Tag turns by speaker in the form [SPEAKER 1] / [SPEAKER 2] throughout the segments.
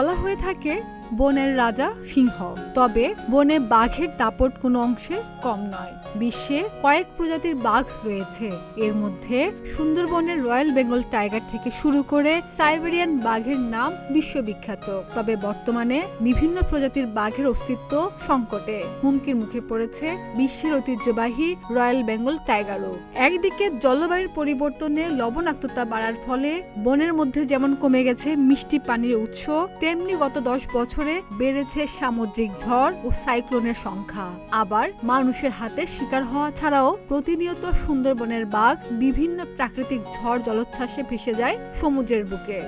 [SPEAKER 1] বলা হয়ে থাকে বনের রাজা সিংহ, তবে বনে বাঘের দাপট কোনো অংশে কম নয়। বিশ্বে কয়েক প্রজাতির বাঘ রয়েছে, এর মধ্যে সুন্দরবনের রয়্যাল বেঙ্গল টাইগার থেকে শুরু করে সাইবেরিয়ান বাঘের নাম বিশ্ববিখ্যাত। তবে বর্তমানে বিভিন্ন প্রজাতির বাঘের অস্তিত্ব সংকটে, হুমকির মুখে পড়েছে বিশ্বের ঐতিহ্যবাহী রয়্যাল বেঙ্গল টাইগারও। একদিকে জলবায়ুর পরিবর্তনে লবণাক্ততা বাড়ার ফলে বনের মধ্যে যেমন কমে গেছে মিষ্টি পানির উৎস, তেমনি গত 10 বছরে বেড়েছে সামুদ্রিক ঝড় ও সাইক্লোনের সংখ্যা। আবার মানুষের হাতে শিকার হওয়া ছাড়াও প্রতিনিয়ত সুন্দরবনের বাঘ বিভিন্ন প্রাকৃতিক ঝড় জলোচ্ছ্বাসে ভেসে যায় সমুদ্রের বুকে।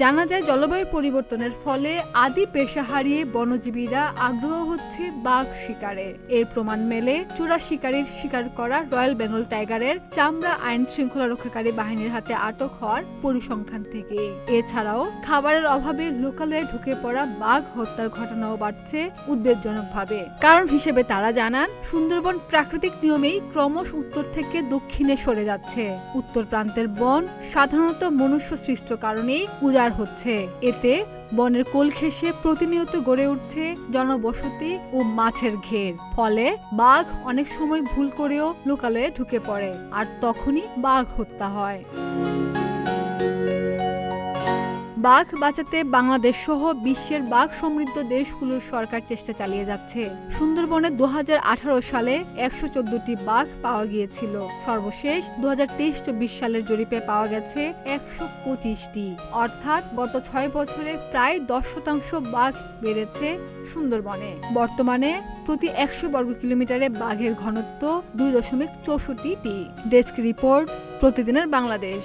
[SPEAKER 1] জানা যায় জলবায়ু পরিবর্তনের ফলে আদি পেশা হারিয়ে বনজীবীরা আগ্রহ হচ্ছে বাঘ শিকারে। এর প্রমাণ মেলে চোরা শিকারীর শিকার করা রয়্যাল বেঙ্গল টাইগারের চামড়া আইন শৃঙ্খলা রক্ষাকারী বাহিনীর হাতে আটক হওয়ার পরিসংখ্যান থেকে। এছাড়াও খাবারের অভাবে লোকালয়ে ঢুকে পড়া বাঘ হত্যার ঘটনাও বাড়ছে উদ্বেগজনকভাবে। কারণ হিসেবে তারা জানান, সুন্দরবন প্রাকৃতিক নিয়মেই ক্রমশ উত্তর থেকে দক্ষিণে সরে যাচ্ছে। উত্তর প্রান্তের বন সাধারণত মনুষ্য সৃষ্ট কারণেই উজাড় হচ্ছে। এতে বনের কোল ঘেঁষে প্রতিনিয়ত গড়ে উঠছে জনবসতি ও মাছের ঘের। ফলে বাঘ অনেক সময় ভুল করেও লোকালয়ে ঢুকে পড়ে, আর তখনই বাঘ হত্যা হয়। বাঘ বাঁচাতে বাংলাদেশ সহ বিশ্বের বাঘ সমৃদ্ধ দেশগুলোর সরকার চেষ্টা চালিয়ে যাচ্ছে। সুন্দরবনে 2018 সালে 114টি বাঘ পাওয়া গিয়েছিল। সর্বশেষ 2023-24 সালের জরিপে পাওয়া গেছে 125টি, অর্থাৎ গত 6 বছরে প্রায় 10% বাঘ বেড়েছে সুন্দরবনে। বর্তমানে প্রতি 100 বর্গ কিলোমিটারে বাঘের ঘনত্ব 2.64টি। ডেস্ক রিপোর্ট, প্রতিদিনের বাংলাদেশ।